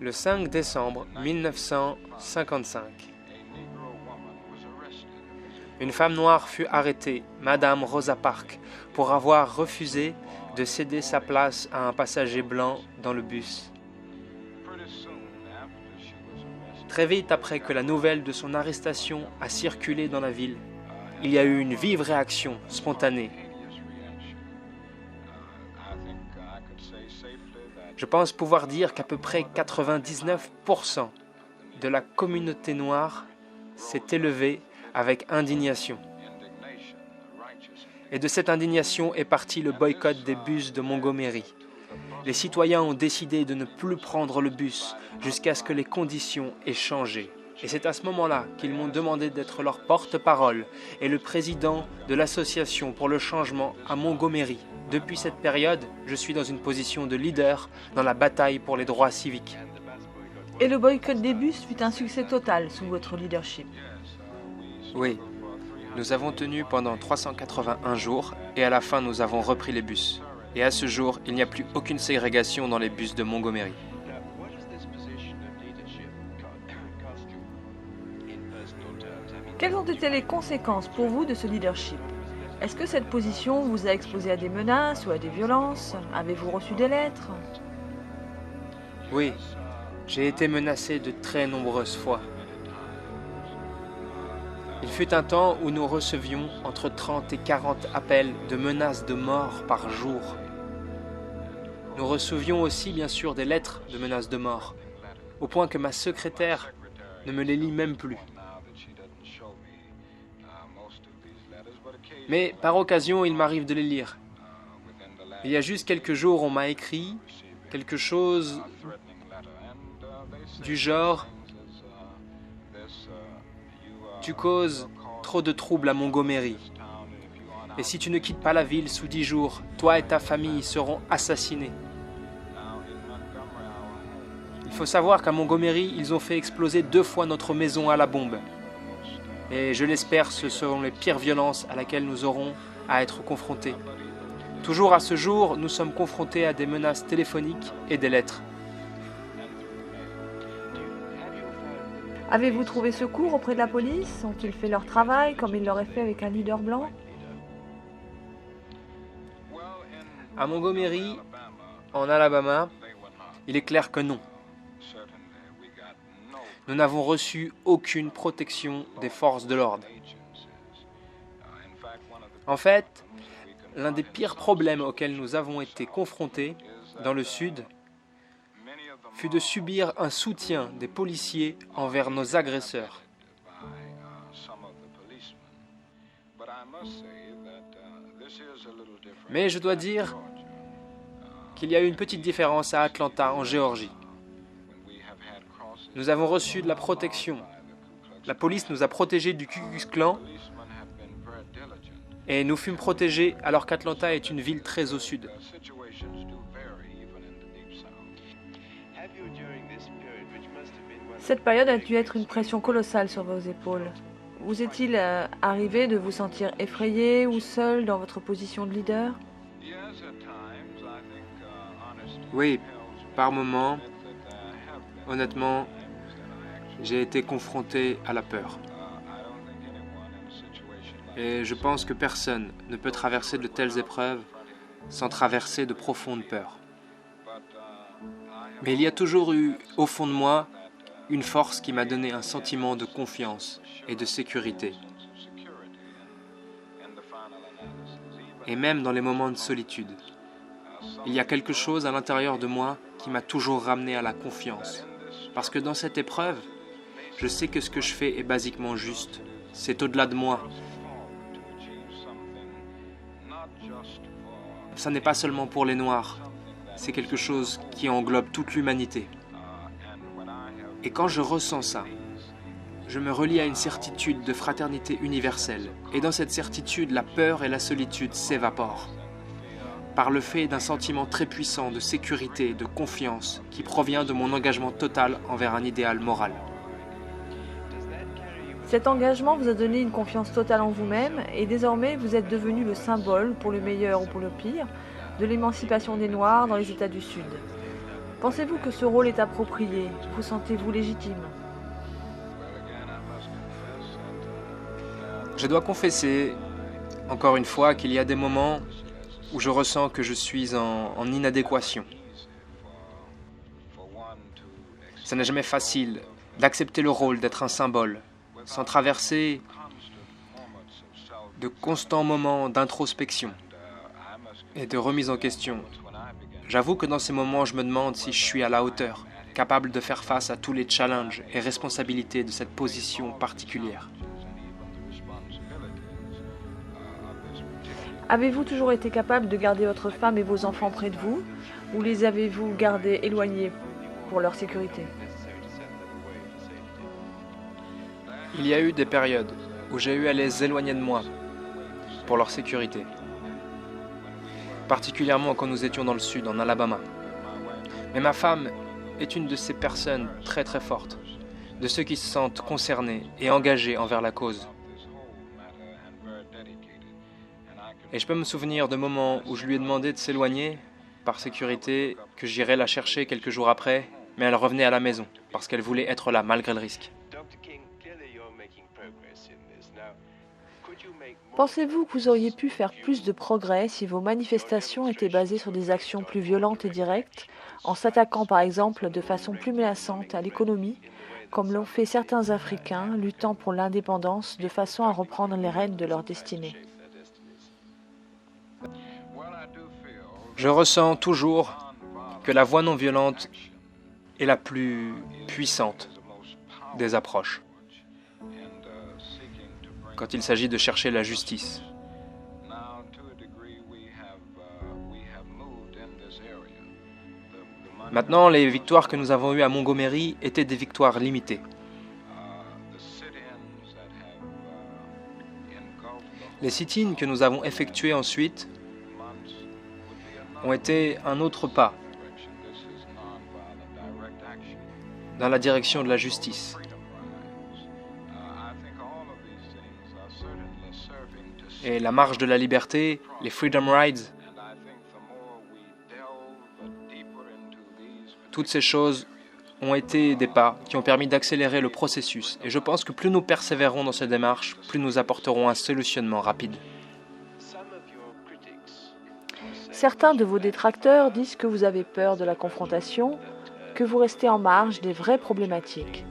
Le 5 décembre 1955, une femme noire fut arrêtée, Madame Rosa Parks, pour avoir refusé de céder sa place à un passager blanc dans le bus. Très vite après que la nouvelle de son arrestation a circulé dans la ville, il y a eu une vive réaction spontanée. Je pense pouvoir dire qu'à peu près 99% de la communauté noire s'est élevée avec indignation. Et de cette indignation est parti le boycott des bus de Montgomery. Les citoyens ont décidé de ne plus prendre le bus jusqu'à ce que les conditions aient changé. Et c'est à ce moment-là qu'ils m'ont demandé d'être leur porte-parole et le président de l'association pour le changement à Montgomery. Depuis cette période, je suis dans une position de leader dans la bataille pour les droits civiques. Et le boycott des bus fut un succès total sous votre leadership. Oui, nous avons tenu pendant 381 jours et à la fin nous avons repris les bus. Et à ce jour, il n'y a plus aucune ségrégation dans les bus de Montgomery. Quelles ont été les conséquences pour vous de ce leadership? Est-ce que cette position vous a exposé à des menaces ou à des violences? Avez-vous reçu des lettres? Oui, j'ai été menacé de très nombreuses fois. Il fut un temps où nous recevions entre 30 et 40 appels de menaces de mort par jour. Nous recevions aussi bien sûr des lettres de menaces de mort, au point que ma secrétaire ne me les lit même plus. Mais par occasion, il m'arrive de les lire. Il y a juste quelques jours, on m'a écrit quelque chose du genre « Tu causes trop de troubles à Montgomery. Et si tu ne quittes pas la ville sous 10 jours, toi et ta famille seront assassinés. » Il faut savoir qu'à Montgomery, ils ont fait exploser 2 fois notre maison à la bombe. Et je l'espère, ce seront les pires violences à laquelle nous aurons à être confrontés. Toujours à ce jour, nous sommes confrontés à des menaces téléphoniques et des lettres. Avez-vous trouvé secours auprès de la police? Ont-ils fait leur travail comme ils l'auraient fait avec un leader blanc? À Montgomery, en Alabama, il est clair que non. Nous n'avons reçu aucune protection des forces de l'ordre. En fait, l'un des pires problèmes auxquels nous avons été confrontés dans le Sud fut de subir un soutien des policiers envers nos agresseurs. Mais je dois dire qu'il y a eu une petite différence à Atlanta, en Géorgie. Nous avons reçu de la protection. La police nous a protégés du Ku Klux Klan et nous fûmes protégés alors qu'Atlanta est une ville très au sud. Cette période a dû être une pression colossale sur vos épaules. Vous est-il arrivé de vous sentir effrayé ou seul dans votre position de leader? Oui, par moments, honnêtement, j'ai été confronté à la peur. Et je pense que personne ne peut traverser de telles épreuves sans traverser de profondes peurs. Mais il y a toujours eu, au fond de moi, une force qui m'a donné un sentiment de confiance et de sécurité. Et même dans les moments de solitude, il y a quelque chose à l'intérieur de moi qui m'a toujours ramené à la confiance. Parce que dans cette épreuve, je sais que ce que je fais est basiquement juste. C'est au-delà de moi. Ça n'est pas seulement pour les Noirs. C'est quelque chose qui englobe toute l'humanité. Et quand je ressens ça, je me relie à une certitude de fraternité universelle. Et dans cette certitude, la peur et la solitude s'évaporent. Par le fait d'un sentiment très puissant de sécurité, de confiance, qui provient de mon engagement total envers un idéal moral. Cet engagement vous a donné une confiance totale en vous-même et désormais vous êtes devenu le symbole, pour le meilleur ou pour le pire, de l'émancipation des Noirs dans les États du Sud. Pensez-vous que ce rôle est approprié? Vous sentez-vous légitime? Je dois confesser, encore une fois, qu'il y a des moments où je ressens que je suis en inadéquation. Ce n'est jamais facile d'accepter le rôle d'être un symbole, sans traverser de constants moments d'introspection et de remise en question. J'avoue que dans ces moments, je me demande si je suis à la hauteur, capable de faire face à tous les challenges et responsabilités de cette position particulière. Avez-vous toujours été capable de garder votre femme et vos enfants près de vous, ou les avez-vous gardés éloignés pour leur sécurité? Il y a eu des périodes où j'ai eu à les éloigner de moi pour leur sécurité, particulièrement quand nous étions dans le sud, en Alabama. Mais ma femme est une de ces personnes très très fortes, de ceux qui se sentent concernés et engagés envers la cause. Et je peux me souvenir de moments où je lui ai demandé de s'éloigner par sécurité, que j'irais la chercher quelques jours après, mais elle revenait à la maison parce qu'elle voulait être là malgré le risque. Pensez-vous que vous auriez pu faire plus de progrès si vos manifestations étaient basées sur des actions plus violentes et directes, en s'attaquant par exemple de façon plus menaçante à l'économie, comme l'ont fait certains Africains luttant pour l'indépendance de façon à reprendre les rênes de leur destinée? Je ressens toujours que la voie non violente est la plus puissante des approches quand il s'agit de chercher la justice. Maintenant, les victoires que nous avons eues à Montgomery étaient des victoires limitées. Les sit-ins que nous avons effectués ensuite ont été un autre pas dans la direction de la justice. Et la marche de la liberté, les Freedom Rides, toutes ces choses ont été des pas qui ont permis d'accélérer le processus. Et je pense que plus nous persévérons dans ces démarches, plus nous apporterons un solutionnement rapide. Certains de vos détracteurs disent que vous avez peur de la confrontation, que vous restez en marge des vraies problématiques.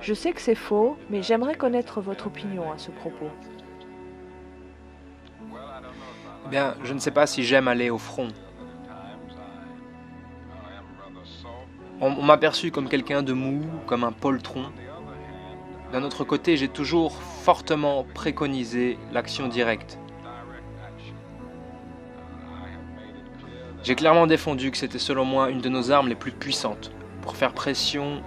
Je sais que c'est faux, mais j'aimerais connaître votre opinion à ce propos. Eh bien, je ne sais pas si j'aime aller au front. On m'a perçu comme quelqu'un de mou, comme un poltron. D'un autre côté, j'ai toujours fortement préconisé l'action directe. J'ai clairement défendu que c'était selon moi une de nos armes les plus puissantes pour faire pression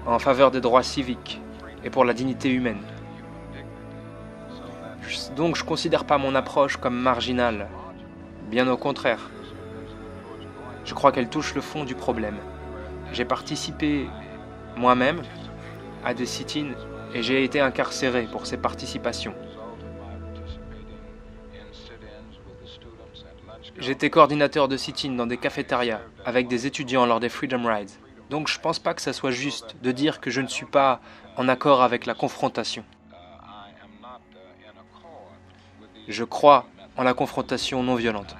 en faveur des droits civiques et pour la dignité humaine. Donc je ne considère pas mon approche comme marginale, bien au contraire. Je crois qu'elle touche le fond du problème. J'ai participé moi-même à des sit-ins et j'ai été incarcéré pour ces participations. J'étais coordinateur de sit-in dans des cafétérias avec des étudiants lors des Freedom Rides. Donc je pense pas que ça soit juste de dire que je ne suis pas en accord avec la confrontation. Je crois en la confrontation non violente.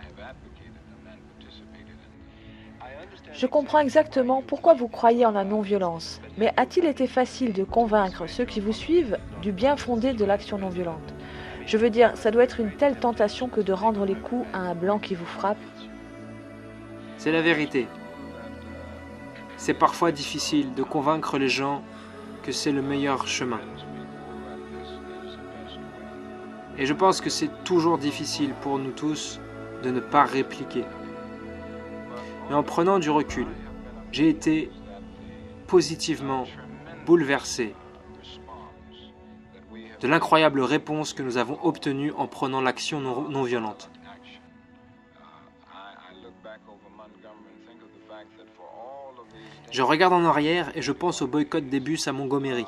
Je comprends exactement pourquoi vous croyez en la non-violence, mais a-t-il été facile de convaincre ceux qui vous suivent du bien fondé de l'action non violente? Je veux dire, ça doit être une telle tentation que de rendre les coups à un blanc qui vous frappe. C'est la vérité. C'est parfois difficile de convaincre les gens que c'est le meilleur chemin. Et je pense que c'est toujours difficile pour nous tous de ne pas répliquer. Mais en prenant du recul, j'ai été positivement bouleversé de l'incroyable réponse que nous avons obtenue en prenant l'action non violente. Je regarde en arrière et je pense au boycott des bus à Montgomery.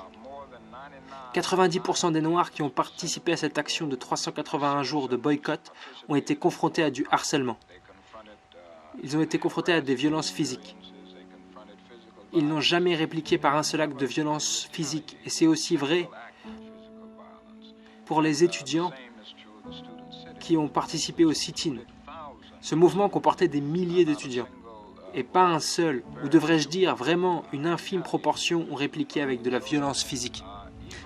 90% des Noirs qui ont participé à cette action de 381 jours de boycott ont été confrontés à du harcèlement. ils ont été confrontés à des violences physiques. Ils n'ont jamais répliqué par un seul acte de violence physique. Et c'est aussi vrai pour les étudiants qui ont participé au sit-in. Ce mouvement comportait des milliers d'étudiants. Et pas un seul, ou devrais-je dire vraiment une infime proportion, ont répliqué avec de la violence physique.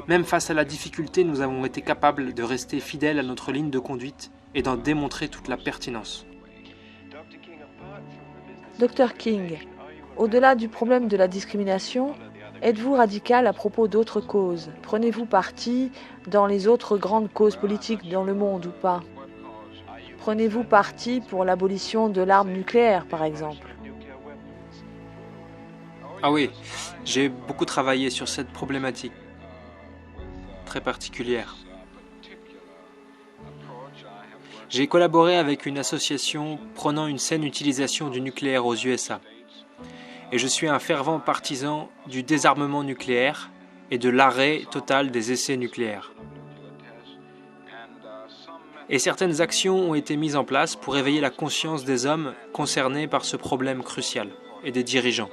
Même face à la difficulté, nous avons été capables de rester fidèles à notre ligne de conduite et d'en démontrer toute la pertinence. Dr King, au-delà du problème de la discrimination, êtes-vous radical à propos d'autres causes? Prenez-vous parti dans les autres grandes causes politiques dans le monde ou pas? Prenez-vous parti pour l'abolition de l'arme nucléaire, par exemple? Ah oui, j'ai beaucoup travaillé sur cette problématique très particulière. J'ai collaboré avec une association prônant une saine utilisation du nucléaire aux USA. Et je suis un fervent partisan du désarmement nucléaire et de l'arrêt total des essais nucléaires. Et certaines actions ont été mises en place pour éveiller la conscience des hommes concernés par ce problème crucial et des dirigeants.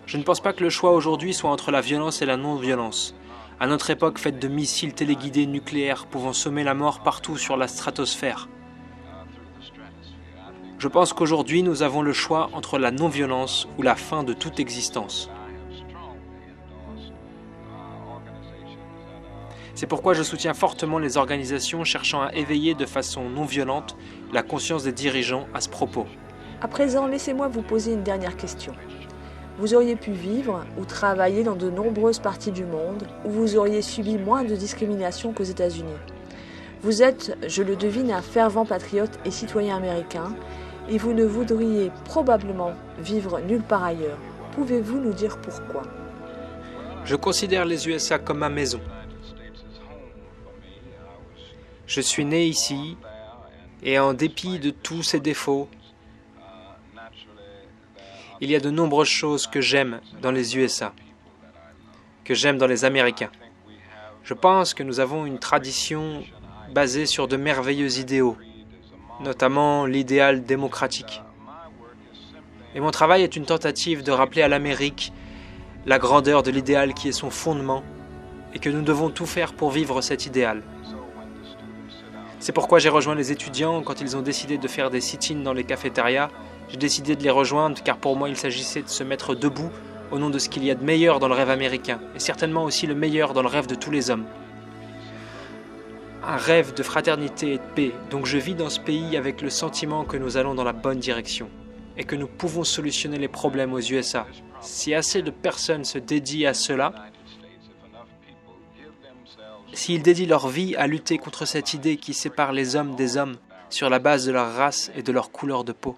Je ne pense pas que le choix aujourd'hui soit entre la violence et la non-violence. À notre époque faite de missiles téléguidés nucléaires pouvant semer la mort partout sur la stratosphère. Je pense qu'aujourd'hui nous avons le choix entre la non-violence ou la fin de toute existence. C'est pourquoi je soutiens fortement les organisations cherchant à éveiller de façon non violente la conscience des dirigeants à ce propos. À présent, laissez-moi vous poser une dernière question. Vous auriez pu vivre ou travailler dans de nombreuses parties du monde où vous auriez subi moins de discrimination qu'aux États-Unis. Vous êtes, je le devine, un fervent patriote et citoyen américain et vous ne voudriez probablement vivre nulle part ailleurs. Pouvez-vous nous dire pourquoi? Je considère les USA comme ma maison. Je suis né ici et en dépit de tous ses défauts, il y a de nombreuses choses que j'aime dans les USA, que j'aime dans les Américains. Je pense que nous avons une tradition basée sur de merveilleux idéaux, notamment l'idéal démocratique. Et mon travail est une tentative de rappeler à l'Amérique la grandeur de l'idéal qui est son fondement et que nous devons tout faire pour vivre cet idéal. C'est pourquoi j'ai rejoint les étudiants quand ils ont décidé de faire des sit-ins dans les cafétérias. J'ai décidé de les rejoindre car pour moi il s'agissait de se mettre debout au nom de ce qu'il y a de meilleur dans le rêve américain et certainement aussi le meilleur dans le rêve de tous les hommes. Un rêve de fraternité et de paix, donc je vis dans ce pays avec le sentiment que nous allons dans la bonne direction et que nous pouvons solutionner les problèmes aux USA. Si assez de personnes se dédient à cela, s'ils dédient leur vie à lutter contre cette idée qui sépare les hommes des hommes sur la base de leur race et de leur couleur de peau.